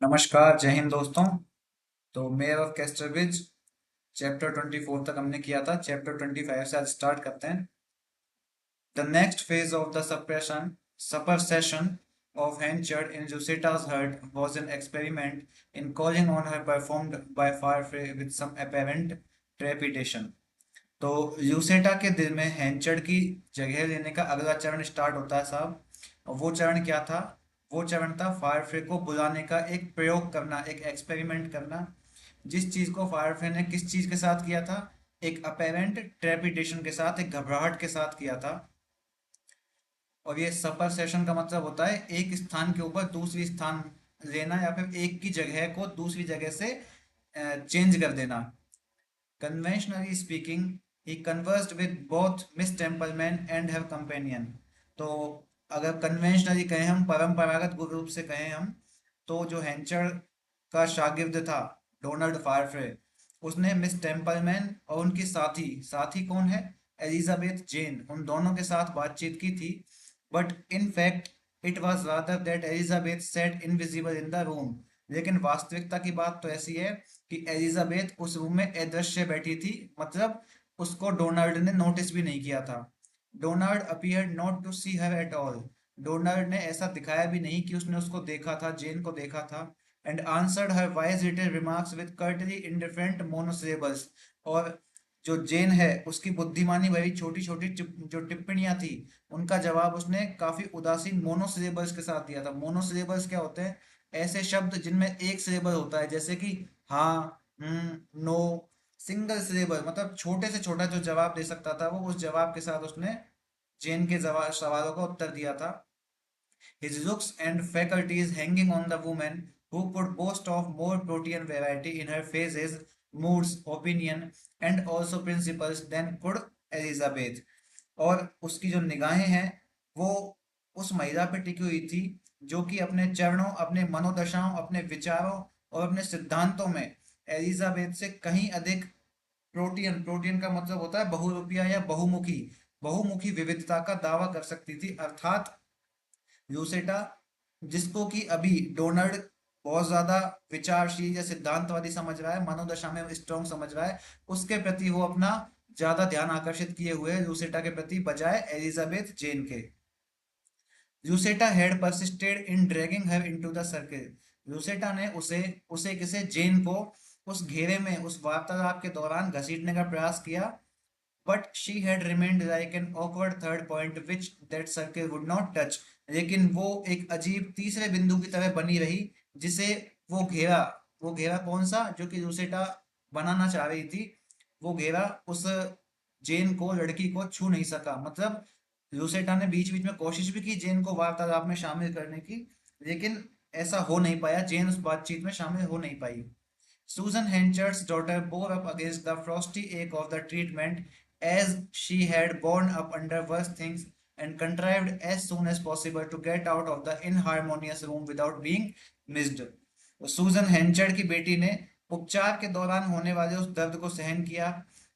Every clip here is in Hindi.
नमस्कार, जय हिंद दोस्तों। तो मेयर ऑफ कैस्टरविच चैप्टर 24 तक हमने किया था। चैप्टर 25 से आज स्टार्ट करते हैं। The next phase of the suppression of Henchard in Luceta's herd was an experiment in calling on her performed by Farfrae with some apparent trepidation। तो ल्यूसेटा के दिल में हैंचर्ड की जगह लेने का अगला चरण स्टार्ट होता है साहब। और वो चरण क्या था? वो चरण था फायरफ्रे को बुलाने का, एक प्रयोग करना, एक एक्सपेरिमेंट करना। जिस चीज को फायरफ्रे ने किस चीज के साथ किया था? एक अपेरेंट ट्रेपिडेशन के साथ, एक घबराहट के साथ किया था। और ये सपर सेशन का मतलब होता है एक स्थान के ऊपर दूसरी स्थान लेना, या फिर एक की जगह को दूसरी जगह से चेंज कर देना। Conventionally speaking, he conversed with both Miss Templeman and her companion। तो अगर कन्वेंशनली कहें, हम परंपरागत रूप से कहें हम, तो जो हैंचर का शागिर्द था डोनाल्ड फायरफ्रे, उसने मिस टेम्पलमैन और उनकी साथी, साथी कौन है, एलिजाबेथ जेन, उन दोनों के साथ बातचीत की थी। But in fact it was rather that Elizabeth set invisible in the room. लेकिन वास्तविकता की बात तो ऐसी है कि एलिजाबेथ उस रूम में अदृश्य बैठी थी, मतलब उसको डोनाल्ड ने नोटिस भी नहीं किया था। Donald appeared not to see her at all. Donald ने ऐसा दिखाया भी नहीं कि उसने उसको देखा था, जेन को देखा था। And answered her wise written remarks with curtly indifferent monosyllables. और जो जेन है उसकी बुद्धिमानी भरी छोटी छोटी जो टिप्पणियां थी, उनका जवाब उसने काफी उदासीन मोनोसिलेबल्स के साथ दिया था। मोनोसिलेबल्स क्या होते हैं? ऐसे शब्द जिनमें एक सिलेबल होता है, जैसे कि हाँ, नो। सिंगल सिलेबल मतलब छोटे से छोटा जो जवाब दे सकता था वो, उस जवाब के साथ उसने जेन के जवाब सवालों का उत्तर दिया था। His looks and faculties hanging on the woman who could boast of more protein variety in her phases, moods, opinion, and also principles than could Elizabeth। और उसकी जो निगाहें हैं वो उस महिला पे टिकी हुई थी जो कि अपने चरणों, अपने मनोदशाओं, अपने विचारों और अपने सिद्धांतों में एलिजाबेथ से कहीं अधिक प्रोटियन, प्रोटियन का मतलब होता है बहुरूपिया या बहुमुखी, बहुमुखी विविधता का दावा कर सकती थी। अर्थात ल्यूसेटा, जिसको कि अभी डोनाल्ड बहुत ज्यादा विचारशील या सिद्धांतवादी समझ रहा है, मनोदशा में स्ट्रॉन्ग समझ रहा है, उसके प्रति वो अपना ज्यादा ध्यान आकर्षित किए हुए ल्यूसेटा के प्रति, बजाय एलिजाबेथ जेन के। Lucetta had persisted in dragging her into the circle. Lucetta ने उसे उसे किसे, जेन को, उस घेरे में, उस वार्तालाप के दौरान घसीटने का प्रयास किया। But she had remained like an awkward third point which that circle would not touch. लेकिन वो एक अजीब तीसरे बिंदु की तरह बनी रही, जिसे वो घेरा, वो घेरा कौन सा जो कि लूसेटा बनाना चाह रही थी, वो घेरा उस जेन को, लड़की को छू नहीं सका। मतलब लूसेटा ने बीच बीच में कोशिश भी की जेन को वार्तालाप में शामिल करने की, लेकिन ऐसा हो नहीं पाया, जेन उस बातचीत में शामिल हो नहीं पाई। Susan Henchard's daughter bore up against the frosty ache of the treatment, as she had borne up under worse things, and contrived as soon as possible to get out of the inharmonious room without being missed। तो सूजन हेंचर्ड की बेटी ने उपचार के दौरान होने वाले उस दर्द को सहन किया,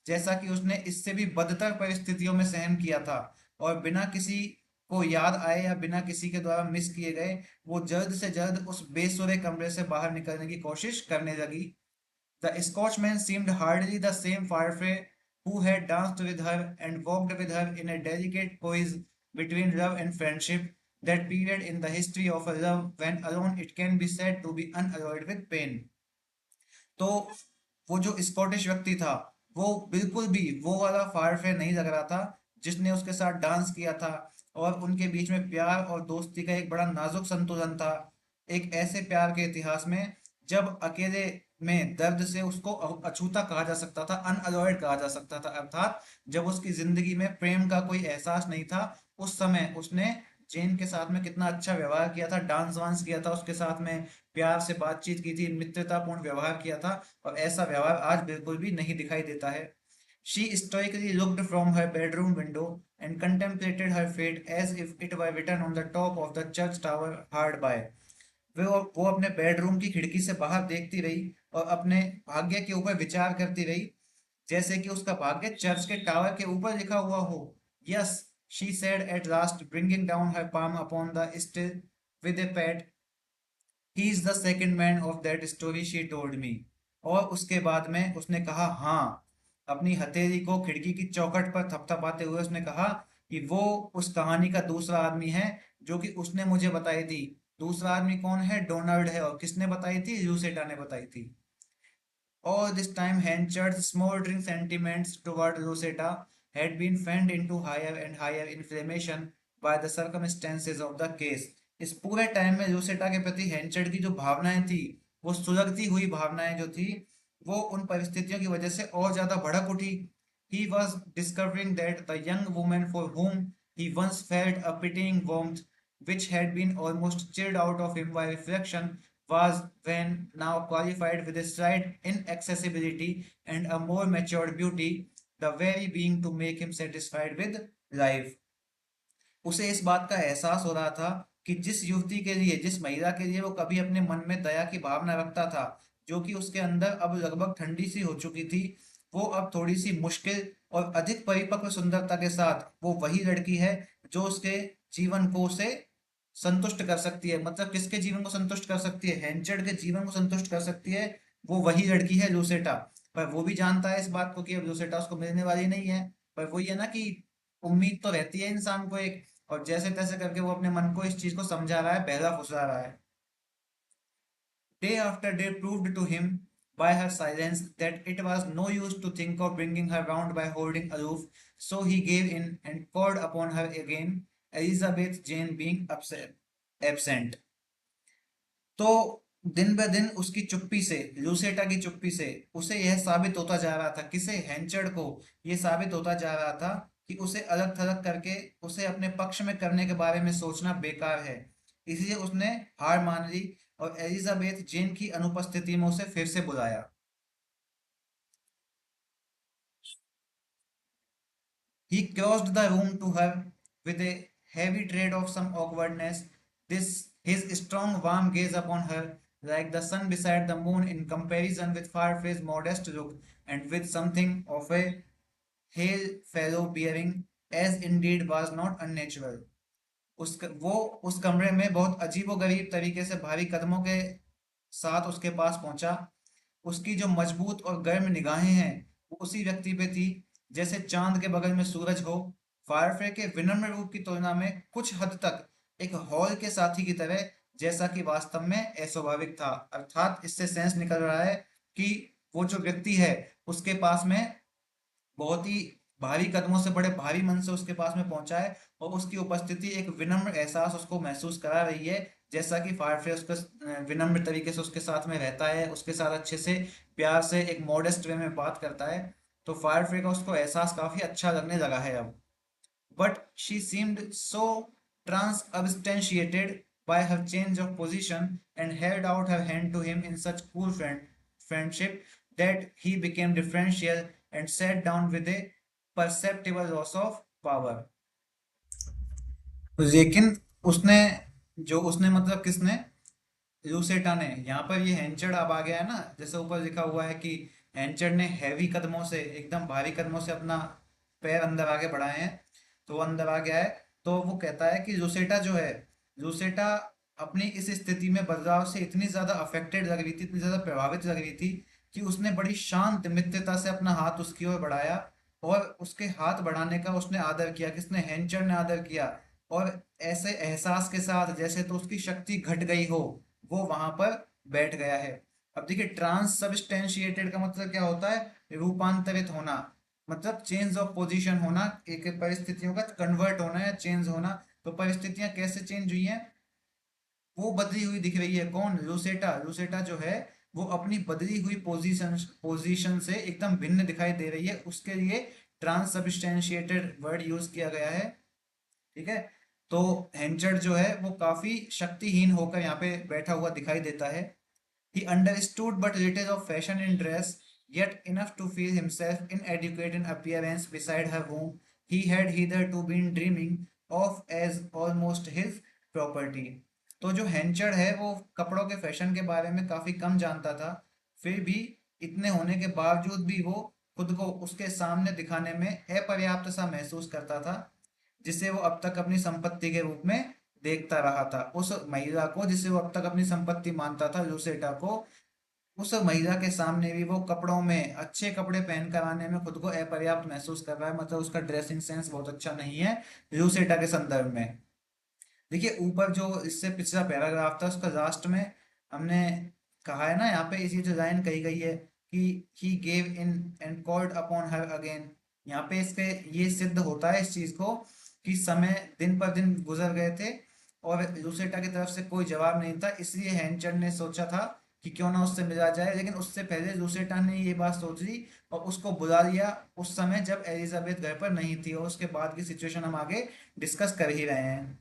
जैसा कि उसने इससे भी बदतर परिस्थितियों में सहन किया था। और बिना किसी को याद आए या बिना किसी के द्वारा मिस किए गए, वो जल्द से जल्द उस बेसुरे कमरे से बाहर निकलने की कोशिश करने लगी। The Scotchman seemed hardly the same Farfrae who had danced with her and walked with her in a delicate poise between love and friendship, that period in the history of a love when alone it can be said to be unalloyed with pain। तो वो जो स्कॉटिश व्यक्ति था, वो बिल्कुल भी वो वाला फायरफ्रे नहीं लग रहा था जिसने उसके साथ डांस किया था। और उनके बीच में प्यार और दोस्ती का एक बड़ा नाजुक संतुलन था, एक ऐसे प्यार के इतिहास में जब अकेले में दर्द से उसको अछूता कहा जा सकता था, अनअलॉयड कहा जा सकता था। अर्थात जब उसकी जिंदगी में प्रेम का कोई एहसास नहीं था, उस समय उसने जेन के साथ में कितना अच्छा व्यवहार किया था, डांस वांस किया था उसके साथ में, प्यार से बातचीत की थी, मित्रतापूर्ण व्यवहार किया था। और ऐसा व्यवहार आज बिल्कुल भी नहीं दिखाई देता है। She stoically looked from her bedroom window and contemplated her fate as if it were written on the top of the church tower hard by। वो अपने बेडरूम की खिड़की से बाहर देखती रही और अपने भाग्य के ऊपर विचार करती रही, जैसे कि उसका भाग्य चर्च के टावर के ऊपर लिखा हुआ हो। Yes, she said at last, bringing down her palm upon the still with a pat। He is the second man of that story she told me. और उसके बाद में उसने कहा हाँ, अपनी हथेली को खिड़की की चौखट पर थपथपाते हुए उसने कहा कि वो उस कहानी का दूसरा आदमी है जो कि उसने मुझे बताई थी। दूसरा आदमी कौन है? डोनाल्ड है। और किसने बताई थी? ल्यूसेटा ने बताई थी। All this time, Henchard's smoldering sentiments toward Rosetta had been fanned into higher and higher inflammation by the circumstances of the case. इस पूरे टाइम में रोसेटा के प्रति हेंचर्ड की जो भावनाएं थी, वो सुलगती हुई भावनाएं जो थी, वो उन परिस्थितियों की वजह से और ज्यादा भड़क उठी। He was discovering that the young woman for whom he once felt a pitying warmth, which had been almost chilled out of him by reflection, was when now qualified with a slight inaccessibility and a more matured beauty, the very being to make him satisfied with life. उसे इस बात का एहसास हो रहा था कि जिस युवती के लिए, जिस महिला के लिए वो कभी अपने मन में दया की भावना रखता था, जो कि उसके अंदर अब लगभग ठंडी सी हो चुकी थी, वो अब थोड़ी सी मुश्किल और अधिक परिपक्व सुंदरता के साथ वो वही लड़की है जो उसके जीवन को उसे संतुष्ट कर सकती है। मतलब किसके जीवन को संतुष्ट कर सकती है? हेंचर्ड के जीवन को संतुष्ट कर सकती है। वो वही लड़की है लूसेटा। पर वो भी जानता है इस बात को कि अब लूसेटा उसको मिलने वाली नहीं है। पर वही है ना कि उम्मीद तो रहती है इंसान को एक, और जैसे तैसे करके वो अपने मन को इस चीज को समझा रहा है, बहला फुसला रहा है। Day after day proved to him by her silence that it was no use to think of bringing her round by holding aloof, so he gave in and called upon her again, Elizabeth Jane being absent. तो दिन ब दिन उसकी चुप्पी से, लूसेटा की चुप्पी से उसे यह साबित होता जा रहा था, किसे? हेंचर्ड को यह साबित होता जा रहा था कि उसे अलग थलग करके उसे अपने पक्ष में करने के बारे में सोचना बेकार है। इसलिए उसने हार मान ली और एलिजाबेथ जेन की अनुपस्थिति में उसे फिर से बुलाया। He crossed the room to her with a heavy tread of some awkwardness, this his strong warm gaze upon her, like the sun beside the moon in comparison with Farfetch's modest look, and with something of a hail fellow bearing, as indeed was not unnatural. वो उस कमरे में बहुत अजीबोगरीब तरीके से भारी कदमों के साथ उसके पास पहुंचा। उसकी जो मजबूत और गर्म निगाहें हैं वो उसी व्यक्ति पे थी जैसे चांद के बगल में सूरज हो। फायरफ्रे के विनम्र रूप की तुलना में कुछ हद तक एक हॉल के साथी की तरह, जैसा कि वास्तव में अस्वाभाविक था। अर्थात इससे सेंस निकल रहा है कि वो जो व्यक्ति है उसके पास में बहुत ही भारी कदमों से, बड़े भारी मन से उसके पास में पहुंचा है और उसकी उपस्थिति एक विनम्र एहसास उसको महसूस करा रही है। जैसा कि फायरफ्रे उसके विनम्र तरीके से उसके साथ में रहता है, उसके साथ अच्छे से प्यार से एक मॉडेस्ट वे में बात करता है, तो फायरफ्रे का उसको एहसास काफी अच्छा लगने लगा है अब। But she seemed so transubstantiated by her change of position and held out her hand to him in such cool friendship that he became differential and sat down with a perceptible loss of power. लेकिन उसने, जो उसने मतलब किसने? लूसेटा ने। यहाँ पर ये हैंचर्ड अब आ गया है ना, जैसे ऊपर लिखा हुआ है कि हैंचर्ड ने हैवी कदमों से, एकदम भारी कदमों से अपना पैर अंदर आगे बढ़ाए हैं, तो वो अंदर आ गया है। तो वो कहता है कि लूसेटा जो है, लूसेटा अपनी इस स्थिति में बदलाव से इतनी ज्यादा अफेक्टेड लग रही थी, इतनी ज्यादा प्रभावित लग रही थी कि उसने बड़ी शांत मित्रता से अपना हाथ उसकी ओर बढ़ाया और उसके हाथ बढ़ाने का उसने आदर किया। किसने? हैंचर्ड ने आदर किया। और ऐसे एहसास के साथ जैसे तो उसकी शक्ति घट गई हो, वो वहां पर बैठ गया है। अब देखिए, ट्रांस सब्सटेंशिएटेड का मतलब क्या होता है? रूपांतरित होना, मतलब चेंज ऑफ पोजीशन होना, एक परिस्थितियों का कन्वर्ट होना या चेंज होना। तो परिस्थितियां कैसे चेंज हुई हैं? वो बदली हुई दिख रही है। कौन? लूसेटा। लूसेटा जो है वो अपनी बदली हुई पोजीशन पोजीशन से एकदम भिन्न दिखाई दे रही है, उसके लिए ट्रांस सब्सटेंशिएटेड वर्ड यूज किया गया है। ठीक है। तो हेंचर्ड जो है वो काफी शक्तिहीन होकर यहाँ पे बैठा हुआ दिखाई देता है। He understood but little of fashion in dress, yet enough to feel himself inadequate in appearance beside her whom he had hitherto been dreaming of as almost his property. तो जो हेंचर्ड है वो कपड़ों के फैशन के बारे में काफी कम जानता था, फिर भी इतने होने के बावजूद भी वो खुद को उसके सामने दिखाने में अपर्याप्त सा महसूस करता था, जिसे वो अब तक अपनी संपत्ति के रूप में देखता रहा था। उस महिला को जिसे वो अब तक अपनी संपत्ति मानता था, लूसेटा को, उस महिला के सामने भी वो कपड़ों में, अच्छे कपड़े पहनकर आने में खुद को अपर्याप्त महसूस कर रहा है, मतलब उसका ड्रेसिंग सेंस बहुत अच्छा नहीं है लूसेटा के संदर्भ में। देखिए ऊपर जो इससे पिछला पैराग्राफ था उसका लास्ट में हमने कहा है ना, यहाँ पे इसी जो लाइन कही गई है कि he gave in and called upon her again. यहाँ पे इसके ये सिद्ध होता है इस चीज को कि समय दिन पर दिन गुजर गए थे और लूसेटा की तरफ से कोई जवाब नहीं था, इसलिए हैंचर ने सोचा था कि क्यों ना उससे मिला जाए। लेकिन उससे पहले लूसेटा ने ये बात सोच ली और उसको बुला लिया उस समय जब एलिजाबेथ घर पर नहीं थी, और उसके बाद की सिचुएशन हम आगे डिस्कस कर ही रहे हैं।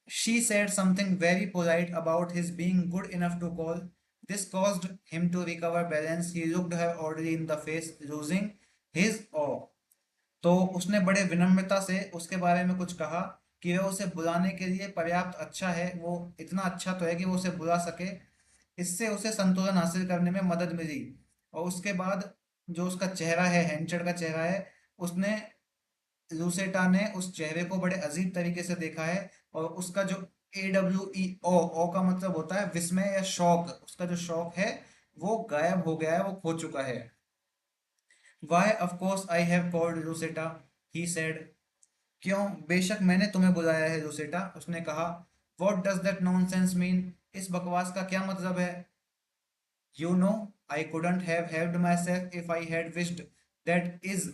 She said something very polite about his being good enough to call. This caused him to recover balance. He looked her oddly in the face, losing his awe. तो उसने बड़े विनम्रता से उसके बारे में कुछ कहा कि वह उसे बुलाने के लिए पर्याप्त अच्छा है, वो इतना अच्छा तो है कि वो उसे बुला सके। इससे उसे संतुलन हासिल करने में मदद मिली। और उसके बाद जो उसका चेहरा है, हैंचर का चेहरा है, उसने, लूसेटा ने उस चेहरे को बड़े अजीब तरीके से देखा है। और उसका जो AWE ओ का मतलब होता है विस्मय या शौक, उसका जो शौक है वो गायब हो गया है, वो खो चुका है। Why of course I have called Lucetta, he said. क्यों, बेशक मैंने तुम्हें बुलाया है लूसेटा, उसने कहा। What does that nonsense mean? इस बकवास का क्या मतलब है? You know, I couldn't have helped myself if I had wished. That is,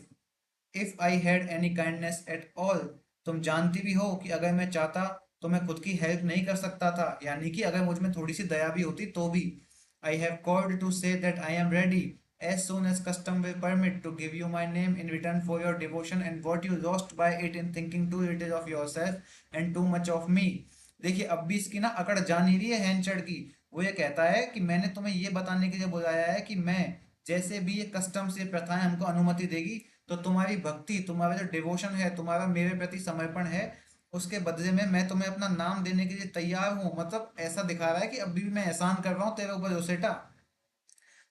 if I had any kindness at all. तुम जानती भी हो कि अगर मैं चाहता तो मैं खुद की हेल्प नहीं कर सकता था, यानी कि अगर मुझ में थोड़ी सी दया भी होती तो भी। I have called to say that I am ready as soon as custom will permit to give you my name in return for your devotion and what you lost by it in thinking too little of yourself and too much of me. देखिए अब भी इसकी ना अकड़ जा नहीं रही है हैंचड़ की। वो ये कहता है कि मैंने तुम्हें ये बताने के लिए बुलाया है कि मैं, जैसे भी ये कस्टम्स, ये प्रथाएं हमको अनुमति देगी, तो तुम्हारी भक्ति, तुम्हारा जो डिवोशन है, तुम्हारा मेरे प्रति समर्पण है, उसके बदले में मैं तुम्हें अपना नाम देने के लिए तैयार हूँ। मतलब ऐसा दिखा रहा है कि अभी भी मैं एहसान कर रहा हूँ तेरे ऊपर जोसेटा,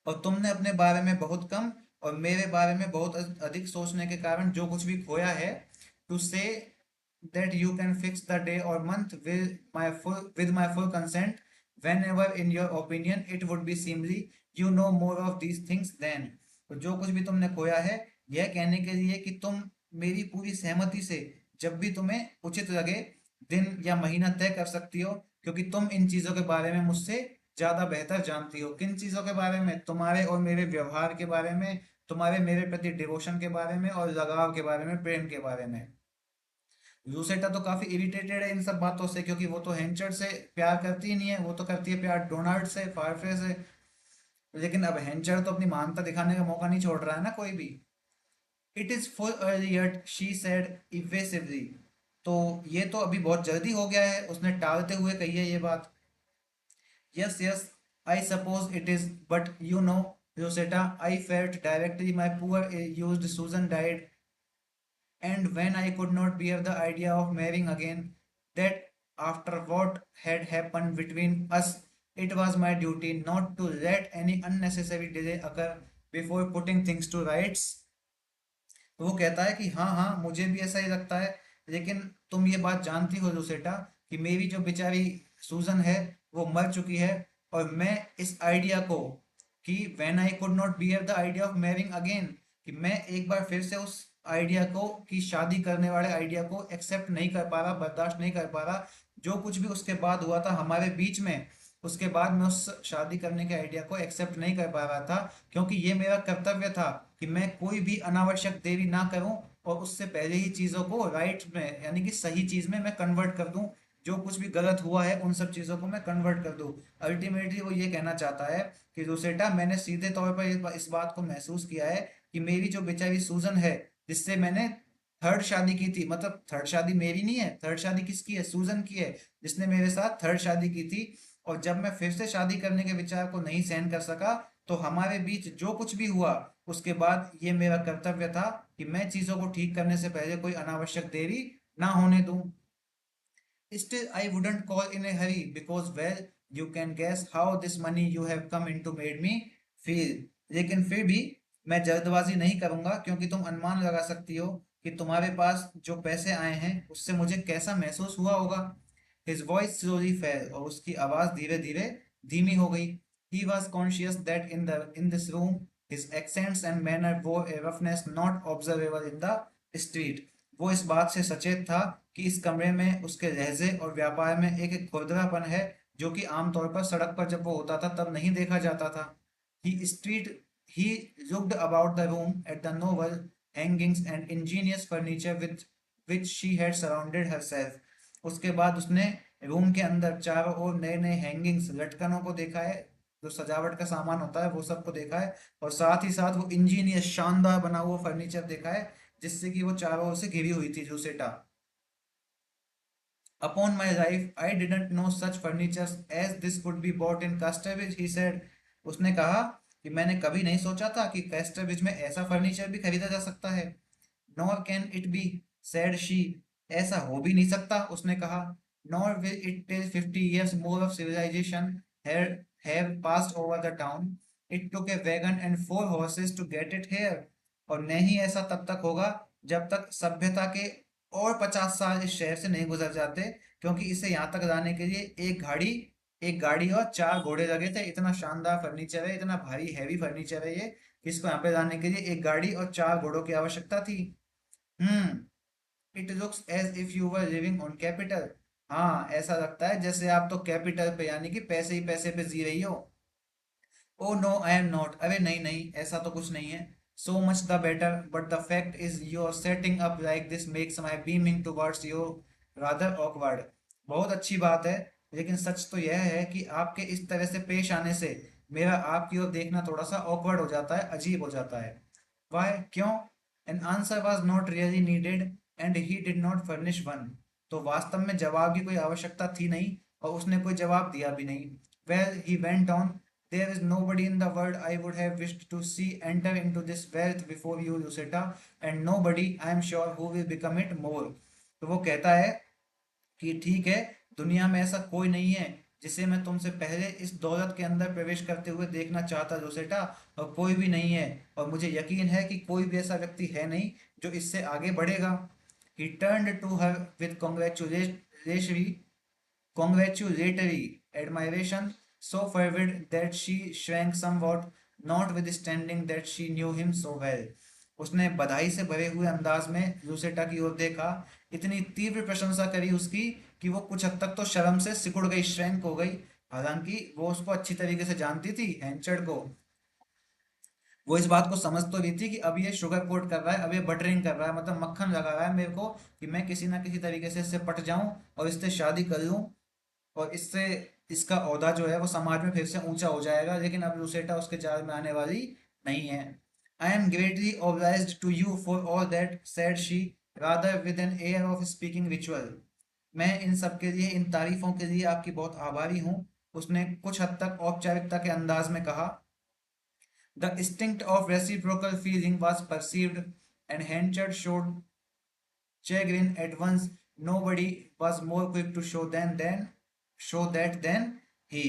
और तुमने अपने बारे में बहुत कम और मेरे बारे में बहुत अधिक सोचने के कारण जो कुछ भी खोया है, टू से that you can fix the day or month with my full consent whenever in your opinion it would be seemly, you know more of these things than। तो जो कुछ भी तुमने खोया है, यह कहने के लिए कि तुम मेरी पूरी सहमति से जब भी तुम्हें उचित लगे दिन या महीना तय कर सकती हो, क्योंकि तुम इन चीजों के बारे में मुझसे ज्यादा बेहतर जानती हो। किन चीजों के बारे में? तुम्हारे और मेरे व्यवहार के बारे में, तुम्हारे मेरे प्रति डिवोशन के बारे में और लगाव के बारे में, प्रेम के बारे में। लूसेटा तो काफी इरिटेटेड है इन सब बातों से, क्योंकि वो तो हेंचर से प्यार करती ही नहीं है, वो तो करती है प्यार डोनाल्ड से, फारफे से। लेकिन अब हेंचर तो अपनी महानता दिखाने का मौका नहीं छोड़ रहा है ना कोई भी। It is full early yet, she said evasively. तो ये तो अभी बहुत जल्दी हो गया है, उसने टालते हुए कही है ये बात। Yes yes, I suppose it is, but you know Rosetta, I felt directly my poor used Susan died, and when I could not bear the idea of marrying again, that after what had happened between us, it was my duty not to let any unnecessary delay occur before putting things to rights। तो वो कहता है कि हाँ हाँ, मुझे भी ऐसा ही लगता है, लेकिन तुम ये बात जानती हो लुसेटा कि मेरी जो बेचारी सूजन है वो मर चुकी है, और मैं इस आइडिया को, कि when I could not bear the idea of marrying again, कि मैं एक बार फिर से उस आइडिया को, कि शादी करने वाले आइडिया को एक्सेप्ट नहीं कर पा रहा, बर्दाश्त नहीं कर पा रहा। जो कुछ भी उसके बाद हुआ था हमारे बीच में, उसके बाद मैं उस शादी करने के आइडिया को एक्सेप्ट नहीं कर पा रहा था, क्योंकि ये मेरा कर्तव्य था कि मैं कोई भी अनावश्यक देरी ना करूं और उससे पहले ही चीज़ों को राइट में, यानी कि सही चीज़ में मैं कन्वर्ट कर दूं। जो कुछ भी गलत हुआ है उन सब चीज़ों को मैं कन्वर्ट कर दूं। अल्टीमेटली वो ये कहना चाहता है कि रोसेटा, मैंने सीधे तौर पर इस बात को महसूस किया है कि मेरी जो बेचारी सूजन है, जिससे मैंने थर्ड शादी की थी, मतलब थर्ड शादी मेरी नहीं है, थर्ड शादी किसकी है? सूजन की है, जिसने मेरे साथ थर्ड शादी की थी। और जब मैं फिर से शादी करने के विचार को नहीं सहन कर सका, तो हमारे बीच जो कुछ भी हुआ, उसके बाद ये मेरा कर्तव्य था कि मैं चीजों को ठीक करने से पहले कोई अनावश्यक देरी ना होने दूं। Still, I wouldn't call in a hurry because, well, you can guess how this money you have come into made me feel। लेकिन फिर भी मैं जल्दबाजी नहीं करूंगा, क्योंकि तुम अनुमान लगा सकती हो कि तुम्हारे पास जो पैसे आए हैं उससे मुझे कैसा महसूस हुआ होगा। हिज वॉइस स्लोली फेल, और उसकी आवाज धीरे धीरे धीमी हो गई। He was conscious that in this room his accents and manner wore a roughness not observable in the street. वो इस बात से सचेत था कि इस कमरे में उसके लहजे और व्यापार में एक खुरदरापन है जो कि आमतौर पर सड़क पर जब वो होता था तब नहीं देखा जाता था। He street he looked about the room at the novel hangings and ingenious furniture with which she had surrounded herself. उसके बाद उसने रूम के अंदर चारों ओर नए नए हैंगिंग्स, लटकनों को देखा है, जो सजावट का सामान होता है वो सबको देखा है, और साथ ही साथ वो इंजीनियस शानदार बना हुआ फर्नीचर देखा है जिससे कि वो चारों ओर से घिरी हुई थी जूसेटा। Upon my life, I didn't know such furniture as this could be bought in Casterbridge, he said. उसने कहा कि मैंने कभी नहीं सोचा था कि कैस्टरब्रिज में ऐसा फर्नीचर भी खरीदा जा सकता है। Nor can it be, said she. ऐसा हो भी नहीं सकता, उसने कहा। Nor will it till 50 years more of civilization have passed over the town. It took a wagon and 4 horses to get it here. और नहीं ऐसा तब तक होगा जब तक सभ्यता के और 50 साल इस शहर से नहीं गुजर जाते, क्योंकि इसे यहाँ तक लाने के लिए एक गाड़ी और 4 घोड़े लगे थे। इतना शानदार फर्नीचर है, इतना भारी हैवी फर्नीचर है ये, कि इसको यहाँ पे लाने के लिए एक गाड़ी और 4 घोड़ों की आवश्यकता थी। Hmm. It looks as if you were living on capital. हाँ, ऐसा लगता है जैसे आप तो कैपिटल पे, यानी कि पैसे ही पैसे पे जी रही हो। Oh no I am not, अरे नहीं नहीं, ऐसा तो कुछ नहीं है। So much the better, but the fact is your setting up like this makes my beaming towards your rather awkward. बहुत अच्छी बात है, लेकिन सच तो यह है कि आपके इस तरह से पेश आने से मेरा आपकी ओर देखना थोड़ा सा ऑकवर्ड हो जाता है, अजीब हो जाता है। वाई, क्यों? An answer was not really needed and he did not furnish one. तो वास्तव में जवाब की कोई आवश्यकता थी नहीं, और उसने कोई जवाब दिया भी नहीं। Well, he went on, there is nobody in the world I would have wished to see enter into this wealth before you, Lucetta, and nobody, I am sure, who will become it more. तो वो कहता है कि ठीक है, दुनिया में ऐसा कोई नहीं है जिसे मैं तुमसे पहले इस दौलत के अंदर प्रवेश करते हुए देखना चाहता, जोसेटा, और कोई भी नहीं है, और मुझे यकीन है कि कोई भी ऐसा व्यक्ति है नहीं जो इससे आगे बढ़ेगा। He turned to her with congratulatory admiration, so fervid that she shrank somewhat, notwithstanding that she knew him so well. उसने बधाई से भरे हुए अंदाज में लूसेटा की ओर देखा, इतनी तीव्र प्रशंसा करी उसकी कि वो कुछ हद तक तो शर्म से सिकुड़ गई, श्रैंक हो गई। हालांकि वो उसको अच्छी तरीके से जानती थी, हैंचर्ड को। वो इस बात को समझ तो रही थी कि अब ये शुगर कोट कर रहा है, अब ये बटरिंग कर रहा है, मतलब मक्खन लगा रहा है मेरे को, कि मैं किसी ना किसी तरीके से इससे पट जाऊं और इससे शादी कर लूं, और इससे इसका ओहदा जो है वो समाज में फिर से ऊंचा हो जाएगा। लेकिन अब लूसेटा उसके जाल में आने वाली नहीं है। I am greatly obliged to you for all that, said she, rather with an air of speaking ritual. मैं इन सब के लिए, इन तारीफों के लिए आपकी बहुत आभारी हूँ, उसने कुछ हद तक औपचारिकता के अंदाज में कहा। The instinct of reciprocal feeling was perceived, and Henchard showed chagrin at once. Nobody was more quick to show that than he.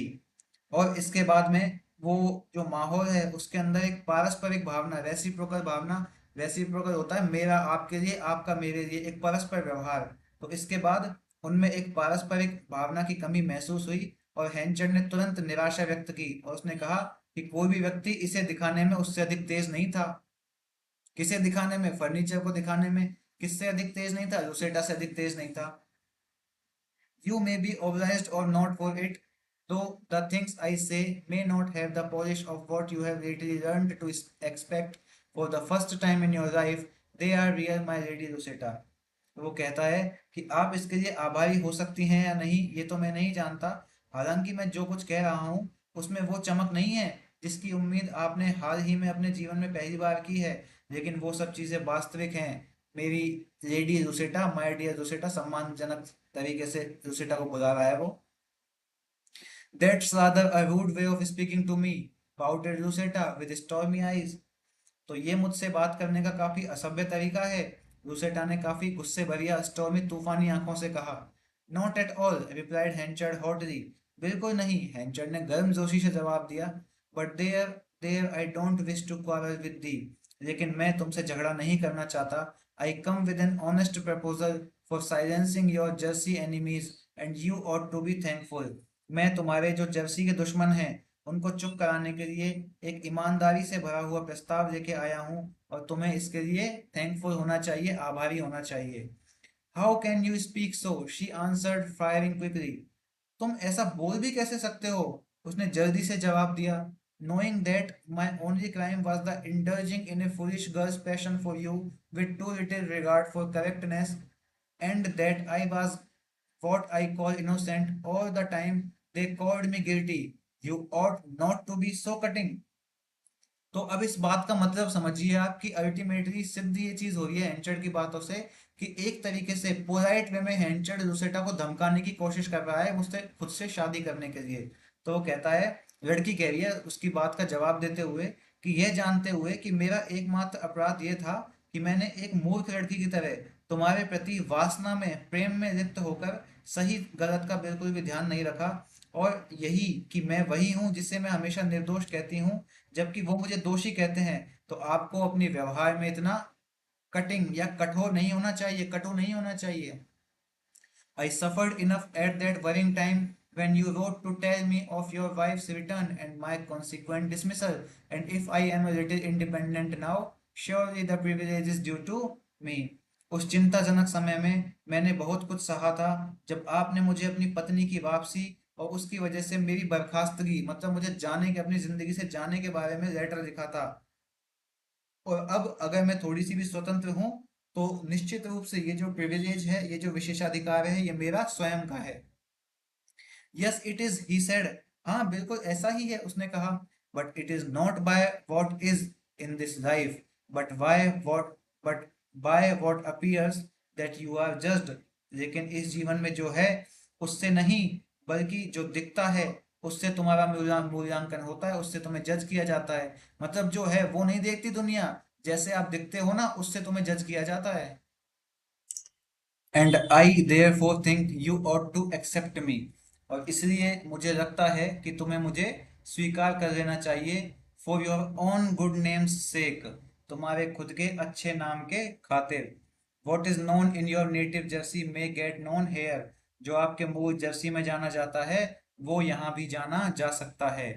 और इसके बाद में वो जो माहौल है उसके अंदर एक पारस्परिक भावना, रेसिप्रोकल भावना, रेसिप्रोकल होता है मेरा आपके लिए, आपका मेरे लिए, एक परस्पर व्यवहार। तो इसके बाद उनमें एक पारस्परिक भावना की कमी महसूस हुई, और हैंचर ने तुरंत निराशा व्यक्त की, और उसने कहा कि कोई भी व्यक्ति इसे दिखाने में उससे अधिक तेज नहीं था। किसे दिखाने में? फर्नीचर को दिखाने में। किससे अधिक तेज नहीं था? लुसेटा से अधिक तेज नहीं था। You may be obliged or not for it, though the things I say may not have the polish of what you have lately learned to expect for the first time in your life. They are real, my lady Lucetta. तो वो कहता है कि आप इसके लिए आभारी हो सकती हैं या नहीं ये तो मैं नहीं जानता, हालांकि मैं जो कुछ कह रहा हूँ उसमें वो चमक नहीं है जिसकी उम्मीद आपने हाल ही में अपने जीवन में पहली बार की है, लेकिन वो सब चीज़ें वास्तविक हैं, मेरी lady Lucetta, my dear Lucetta, सम्मानजनक तरीके से लुसेटा को बुला रहा है वो। That's rather a rude way of speaking to me, pouted Lucetta with stormy eyes. तो ये मुझसे बात करने का काफी असभ्य तरीका है, लुसेटा ने काफी गुस्से भरिया, स्टॉर्मी तूफानी आंखों से कहा। Not at all, replied Henchard hotly. बिल्कुल नहीं, हैंचर्ड ने गर्मजोशी से जवाब दिया। But there there I don't wish to quarrel with thee, लेकिन मैं तुमसे झगड़ा नहीं करना चाहता। I come with an honest proposal for silencing your Jersey enemies and you ought to be thankful. मैं तुम्हारे जो जर्सी के दुश्मन हैं उनको चुप कराने के लिए एक ईमानदारी से भरा हुआ प्रस्ताव लेके आया हूँ और तुम्हें इसके लिए थैंकफुल होना चाहिए, आभारी होना चाहिए। How can you speak so? She answered, firing quickly. तुम ऐसा बोल भी कैसे सकते हो? उसने जल्दी से जवाब दिया। Knowing that my only crime was the indulging in a foolish girl's passion for you with too little regard for correctness, and that I was what I call innocent all the time they called me guilty. You ought not to be so cutting. तो अब इस बात का मतलब समझिए आप कि अल्टीमेटली सिद्ध ये चीज हो रही है हैंचर्ड की बातों से कि एक तरीके से पोलाइट वे में हैंचर्ड लुसेटा को धमकाने की कोशिश कर रहा है मुझसे खुद से शादी करने के लिए। तो वो कहता है, लड़की कह रही है उसकी बात का जवाब देते हुए कि यह जानते हुए कि मेरा एकमात्र अपराध यह था कि मैंने एक मूर्ख लड़की की तरह तुम्हारे प्रति वासना में प्रेम में लिप्त होकर सही गलत का बिल्कुल भी ध्यान नहीं रखा, और यही कि मैं वही हूँ जिसे मैं हमेशा निर्दोष कहती हूँ जबकि वो मुझे दोषी कहते हैं। तो आपको अपने व्यवहार में इतना कटिंग या कठोर नहीं होना चाहिए, कटु नहीं होना चाहिए। I suffered enough at that worrying time when you wrote to tell me of your wife's return and my consequent dismissal, and if I am a little independent now, surely the privilege is due to me. उस चिंताजनक समय में मैंने बहुत कुछ सहा था जब आपने मुझे अपनी पत्नी की वापसी और उसकी वजह से मेरी बर्खास्तगी, मतलब मुझे जाने के, अपनी जिंदगी से जाने के बारे में लेटर लिखा था। और अब अगर मैं थोड़ी सी भी स्वतंत्र हूँ तो निश्चित रूप से ये जो प्रिविलेज है, ये जो विशेषाधिकार है, ये मेरा स्वयं का है। Yes it is, he said. हाँ बिल्कुल ऐसा ही है, उसने कहा। But it is not by what is in this life, but by what but by what appears that you are judged. लेकिन इस जीवन में जो है उससे नहीं, बल्कि जो दिखता है उससे तुम्हारा मूल्यांकन होता है, उससे तुम्हें जज किया जाता है। मतलब जो है वो नहीं देखती दुनिया, जैसे आप दिखते हो ना उससे तुम्हें जज किया जाता है। And I therefore think you ought to accept me, और इसलिए मुझे लगता है कि तुम्हें मुझे स्वीकार कर लेना चाहिए। For your own good name's sake, तुम्हारे खुद के अच्छे नाम के खातिर। What is known in your native Jersey may get known here, जो आपके मूल जर्सी में जाना जाता है वो यहाँ भी जाना जा सकता है।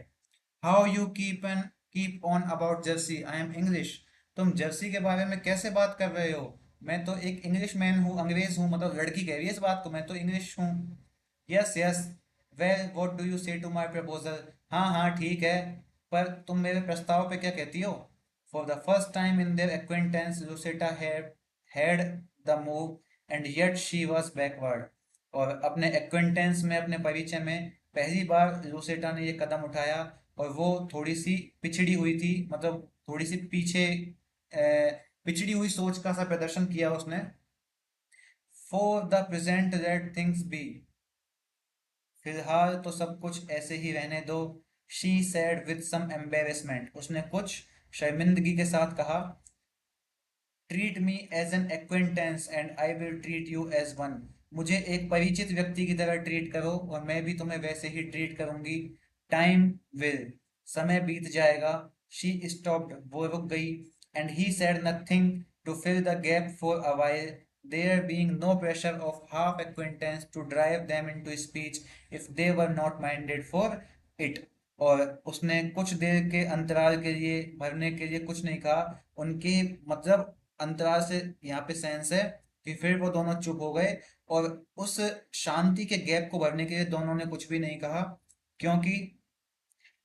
How you keep on about Jersey, I am English. तुम जर्सी के बारे में कैसे बात कर रहे हो? मैं तो एक इंग्लिश मैन हूँ, अंग्रेज हूँ। मतलब लड़की कह रही है इस बात को, मैं तो इंग्लिश हूँ। Yes yes, well what do you से टू माई प्रपोजल। हाँ हाँ ठीक है, पर तुम मेरे प्रस्ताव पे क्या कहती हो? For the first time in their acquaintance Lucetta had the move and yet she was backward. और अपने एक्वेंटेंस में, अपने परिचय में पहली बार लुसेटा ने ये कदम उठाया और वो थोड़ी सी पिछड़ी हुई थी, मतलब थोड़ी सी पीछे पिछड़ी हुई सोच का सा प्रदर्शन किया उसने। For the present let things be, फिलहाल तो सब कुछ ऐसे ही रहने दो। She said with some embarrassment, उसने कुछ शर्मिंदगी के साथ कहा। Treat me as an acquaintance and I will treat you as one, मुझे एक परिचित व्यक्ति की तरह ट्रीट करो और मैं भी तुम्हें वैसे ही ट्रीट करूंगी। टाइम विल, समय बीत जाएगा। शी स्टॉप्ड, वो रुक गई। And he said nothing to fill the gap for a while, there being no pressure of half acquaintance to drive them into speech if they were not minded for it। और उसने कुछ देर के अंतराल के लिए, भरने के लिए कुछ नहीं कहा। उनके मतलब अंतराल से यहाँ पे सेंस है कि फिर वो दोनों चुप हो गए और उस शांति के गैप को भरने के लिए दोनों ने कुछ भी नहीं कहा, क्योंकि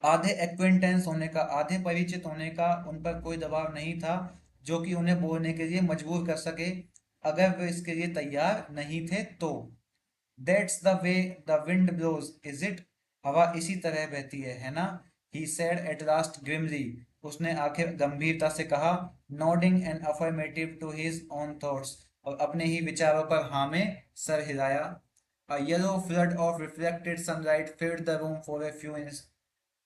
आधे एक्वेंटेंस होने का, आधे परिचित होने का उन पर कोई दबाव नहीं था जो कि उन्हें बोलने के लिए मजबूर कर सके, अगर वे इसके लिए तैयार नहीं थे तो। That's the way the wind blows is it, हवा इसी तरह बहती है ना? He said at last grimly, उसने आखिर गंभीरता से कहा। Nodding an affirmative to his own thoughts, और अपने ही विचारों पर हाँ में सर हिलाया। A yellow flood of reflected sunlight filled the room for a few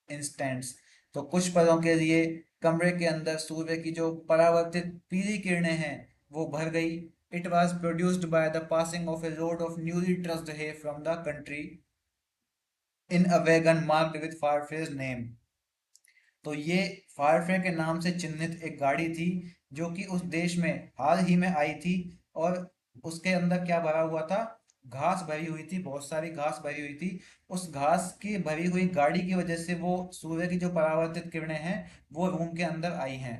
instants, तो कुछ पलों के लिए कमरे के अंदर सूर्य की जो परावर्तित पीली किरणें हैं वो भर गई। It was produced by the passing of a load of newly trussed hay from the country in a wagon marked with Farfrae's name. तो ये फारफे के नाम से चिन्हित एक गाड़ी थी जो कि उस देश में हाल ही में आई थी, और उसके अंदर क्या भरा हुआ था? घास भरी हुई थी, बहुत सारी घास भरी हुई थी। उस घास की भरी हुई गाड़ी की वजह से वो सूर्य की जो परावर्तित किरणें हैं वो रूम के अंदर आई हैं।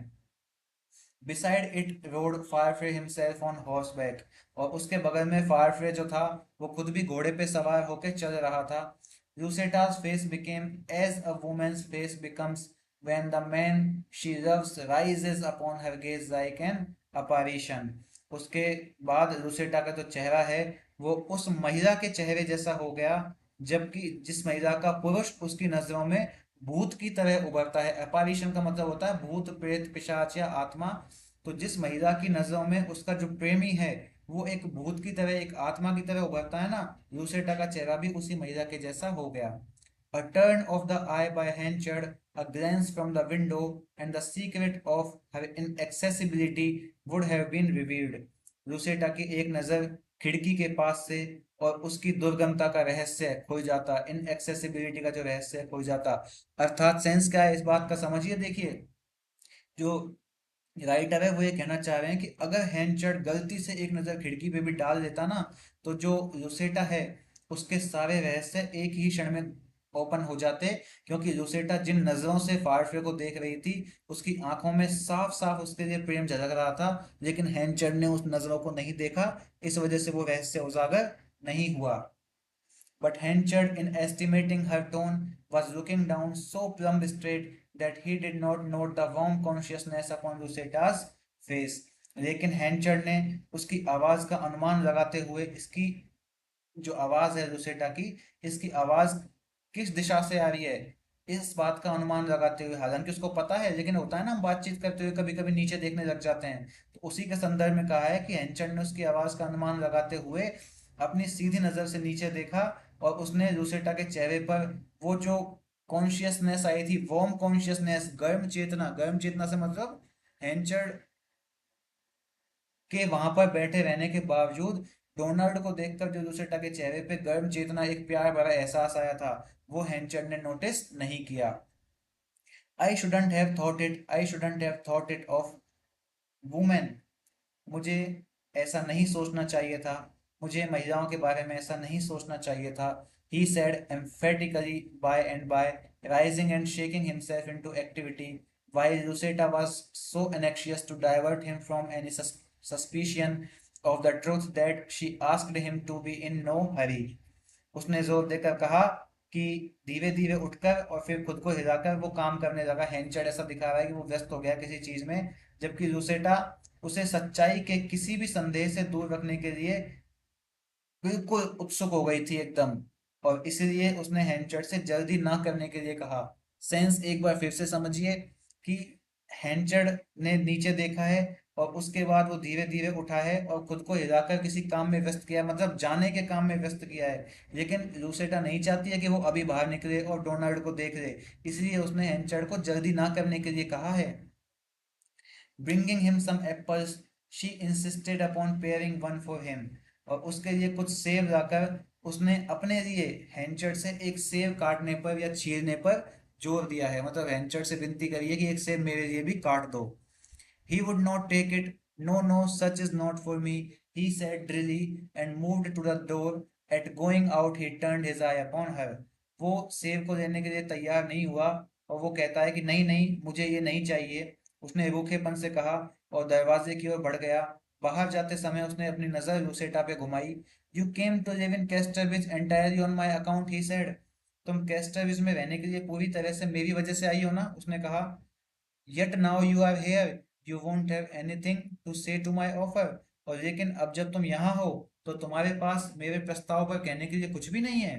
Beside it rode फायरफ्रे himself on horseback, और उसके बगल में फायरफ्रे जो था वो खुद भी घोड़े पे सवार होकर चल रहा था। Luceta's face became as a woman's face becomes when the man she loves rises upon her gaze like an apparition. उसके बाद लूसेटा का जो चेहरा है वो उस महिला के चेहरे जैसा हो गया, जबकि जिस महिला का पुरुष उसकी नजरों में भूत की तरह उभरता है। अपैरिशन का मतलब होता है भूत प्रेत पिशाच या आत्मा। तो जिस महिला की नजरों में उसका जो प्रेमी है वो एक भूत की तरह, एक आत्मा की तरह उभरता है ना, लूसेटा का चेहरा भी उसी महिला के जैसा हो गया। A turn of the eye by Henchard, a glance from the window, and the secret of her inaccessibility would have been revealed. लूसेटा की एक नजर खिड़की के पास से और उसकी दुर्गमता का रहस्य खुल जाता, इनएक्सेसिबिलिटी का जो रहस्य खुल जाता। अर्थात सेंस क्या है इस बात का समझिए। देखिए, जो राइटर है वो ये कहना चाह रहे हैं कि अगर हैंचर्ड गलती से एक नज़र खिड़की पे भी डाल देता ना, तो जो लुसेटा है उसके सारे रहस्य एक ही क्षण में ओपन हो जाते। क्योंकि लुसेटा जिन नजरों से फारफे को देख रही थी उसकी आंखों में साफ साफ उसके लिए प्रेम झलक रहा था, लेकिन हैंचर्ड ने उस नजरों को नहीं देखा, इस वजह से वो रहस्य उजागर नहीं हुआ। But Henchard, in estimating her tone, was looking down so plumb straight that he did not note the warm consciousness upon Luceta's face. लेकिन हैंचर्ड ने उसकी आवाज का अनुमान लगाते हुए, इसकी जो आवाज है लुसेटा की, इसकी आवाज किस दिशा से आ रही है इस बात का अनुमान लगाते हुए, हालांकि उसको पता है, लेकिन होता है ना हम बातचीत करते हुए कभी कभी नीचे देखने लग जाते हैं, तो उसी के संदर्भ में कहा है कि हेंचर ने उसकी आवाज का अनुमान लगाते हुए अपनी सीधी नजर से नीचे देखा, और उसने लुसेटा के चेहरे पर वो जो कॉन्शियसनेस आई थी, वॉर्म कॉन्शियसनेस, गर्म चेतना, गर्म चेतना से मतलब हेंचर के वहां पर बैठे रहने के बावजूद डोनाल्ड को देखकर जो लुसेटा के चेहरे पे गर्म चेतना, एक प्यार भरा एहसास आया था, वो हेंचर ने नोटिस नहीं किया। I shouldn't have thought it, I shouldn't have thought it of women. मुझे ऐसा नहीं सोचना चाहिए था, मुझे महिलाओं के बारे में ऐसा नहीं सोचना चाहिए था। He said emphatically by and by, rising and shaking himself into activity, while Lucetta was so anxious to divert him from any suspicion of the truth that she asked him to be in no hurry. उसने जोर देकर कहा कि धीरे धीरे उठकर और फिर खुद को हिलाकर वो काम करने लगा। हेंचर्ड ऐसा दिखा रहा है कि वो व्यस्त हो गया किसी चीज में, जबकि लुसेटा उसे सच्चाई के किसी भी संदेह से दूर रखने के लिए बिल्कुल उत्सुक हो गई थी एकदम, और इसलिए उसने हैंचर्ड से जल्दी ना करने के लिए कहा। सेंस एक बार फिर से समझिए कि हैंचर्ड ने नीचे देखा है और उसके बाद वो धीरे धीरे उठा है और खुद को हिलाकर किसी काम में व्यस्त किया, मतलब जाने के काम में व्यस्त किया है। लेकिन लूसेटा नहीं चाहती है कि वो अभी बाहर निकले और डोनाल्ड को देख ले, इसलिए उसने हैंचर्ड को जल्दी ना करने के लिए कहा है। Bringing him some apples, she insisted upon paring one for him. और उसके लिए कुछ सेब लाकर उसने अपने लिए हैंचर्ड से एक सेब काटने पर या छीलने पर जोर दिया है, मतलब हैंचर्ड से विनती करिए कि एक सेब मेरे लिए भी काट दो। He would not take it. No, no, such is not for me, he said drily and moved to the door. At going out, he turned his eye upon her. वो सेब को लेने के लिए तैयार नहीं हुआ और वो कहता है कि नहीं नहीं, मुझे ये नहीं चाहिए, उसने रूखेपन से कहा, और दरवाजे की ओर बढ़ गया। बाहर जाते समय उसने अपनी नजर लुसेटा पे घुमाई। You came to live in Casterbridge entirely on my account, he said. तुम कैस्टरविच में रहने के लिए पूरी तरह से मेरी वजह से आई हो ना, उसने कहा। Yet now you are here, you won't have anything to say to my offer. और लेकिन अब जब तुम यहाँ हो तो तुम्हारे पास मेरे प्रस्ताव पर कहने के लिए कुछ भी नहीं है।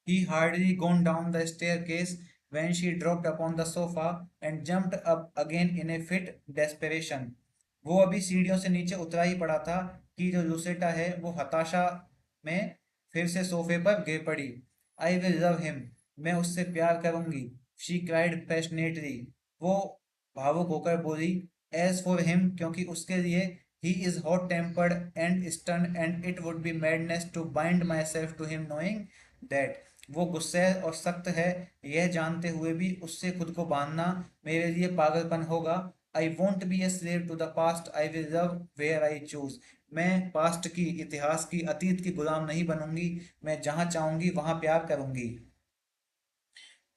He hardly gone down the staircase when she dropped upon the sofa and jumped up again in a fit desperation. वो अभी सीढ़ियों से नीचे उतरा ही पड़ा था कि जो लुसेटा है वो हताशा में फिर से सोफे पर गिर पड़ी। आई विल लव हिम, मैं उससे प्यार करूंगी। शी क्राइड पैशनेटली, वो भावुक होकर बोली। एज फॉर हिम, क्योंकि उसके लिए, he is hot tempered and stern and it would be madness to bind myself to him knowing that. वो गुस्से और सख्त है, यह जानते हुए भी उससे खुद को बांधना मेरे लिए पागलपन होगा। I won't be a slave to the past, I will love where I choose. मैं पास्ट की, इतिहास की, अतीत की गुलाम नहीं बनूंगी, मैं जहां चाहूंगी वहां प्यार करूंगी।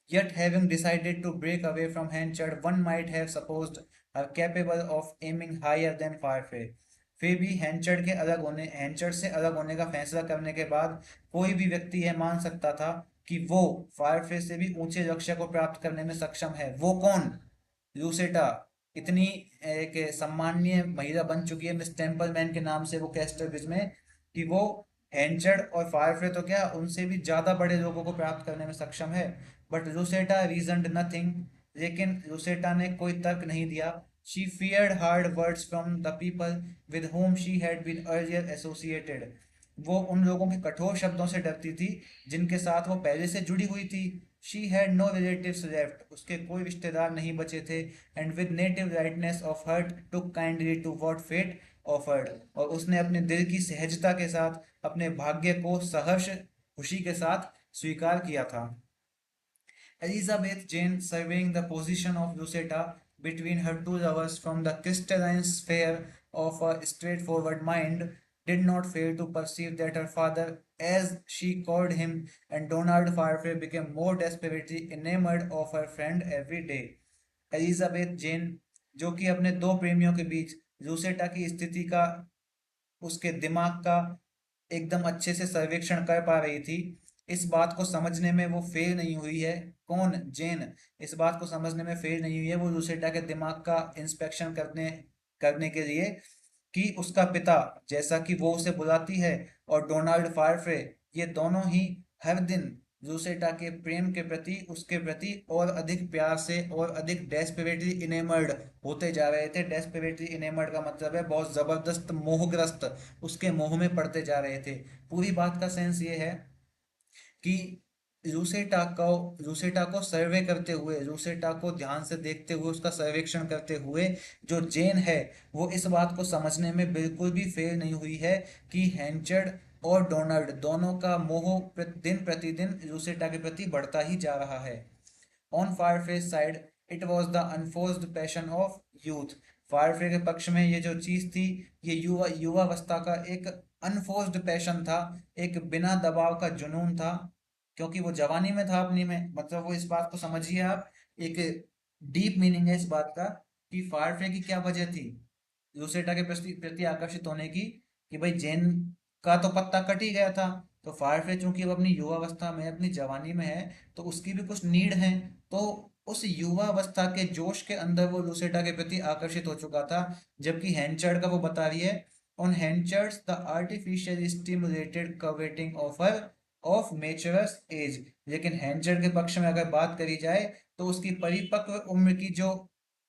Yet, having decided to break away from Henchard, one might have supposed her capable of aiming higher than Firefly. फिर भी हैंचर्ड से अलग होने का फैसला करने के बाद कोई भी व्यक्ति यह मान सकता था कि वो फायरफ्ले से भी ऊंचे लक्ष्य को प्राप्त करने में सक्षम है। वो कौन? लूसेटा। इतनी एक सम्माननीय महिला बन चुकी है मिस टेम्पलमैन के नाम से वो कैस्टरविज में, कि वो हैंचर्ड और फायरफ्ले तो क्या, उनसे भी ज्यादा बड़े लोगों को प्राप्त करने में सक्षम है। बट लूसेटा रीजनड नथिंग, लेकिन लूसेटा ने कोई तर्क नहीं दिया। She feared hard words from the people with whom she had been earlier associated। वो उन लोगों के कठोर शब्दों से डरती थी जिनके साथ वो पहले से जुड़ी हुई थी। She had no relatives left, उसके कोई रिश्तेदार नहीं बचे थे। And with native lightness of heart took kindly to what fate offered, और उसने अपने दिल की सहजता के साथ अपने भाग्य को सहर्ष खुशी के साथ स्वीकार किया था। Elizabeth Jane, surveying the position of Lucetta between her two lovers from the crystalline sphere of a straightforward mind, did not fail to perceive that her father, as she called him, and Donald Firefly became more desperately enamored of her friend every day. Elizabeth Jane, जो कि अपने दो प्रेमियों के बीच लूसेटा की स्थिति का, उसके दिमाग का एकदम अच्छे से सर्वेक्षण कर पा रही थी, इस बात को समझने में वो फेल नहीं हुई है। कौन? जेन। इस बात को समझने में फेल नहीं हुई है वो लूसेटा के दिमाग का इंस्पेक्शन करने करने के लिए, कि उसका पिता, जैसा कि वो उसे बुलाती है, और डोनाल्ड फारफ्रे, ये दोनों ही हर दिन लूसेटा के प्रेम के प्रति, उसके प्रति और अधिक प्यार से और अधिक डेस्परेटली इनेमर्ड होते जा रहे थे। डेस्परेटली इनेमर्ड का मतलब है बहुत जबरदस्त मोहग्रस्त, उसके मोह में पड़ते जा रहे थे। पूरी बात का सेंस ये है कि लूसेटा को सर्वे करते हुए, लूसेटा को ध्यान से देखते हुए, उसका सर्वेक्षण करते हुए जो जेन है, वो इस बात को समझने में बिल्कुल भी फेल नहीं हुई है कि हैंचर्ड और डोनाल्ड दोनों का मोह दिन प्रतिदिन लूसेटा के प्रति बढ़ता ही जा रहा है। On Farfrae's side, it was the unforced passion of youth. Farfrae के पक्ष में ये जो चीज थी, ये युवावस्था का एक अनफोर्स्ड पैशन था, एक बिना दबाव का जुनून था, क्योंकि वो जवानी में था अपनी में। मतलब वो, इस बात को समझिए आप, एक डीप मीनिंग है इस बात का कि फायरफ्ले की क्या वजह थी लूसेटा के प्रति प्रति आकर्षित होने की, कि भाई जेन का तो पत्ता कट ही गया था, तो फायरफ्ले चूंकि वो अपनी युवावस्था में, अपनी जवानी में है, तो उसकी भी कुछ नीड है। तो उस युवावस्था के जोश के अंदर वो लूसेटा के प्रति आकर्षित हो चुका था। जबकि हैंचर्ड का वो बता रही है, on Henchard's the artificial stimulated coveting of maturer age. लेकिन हैंचर्ड के पक्ष में अगर बात करी जाए, तो उसकी परिपक्व उम्र की जो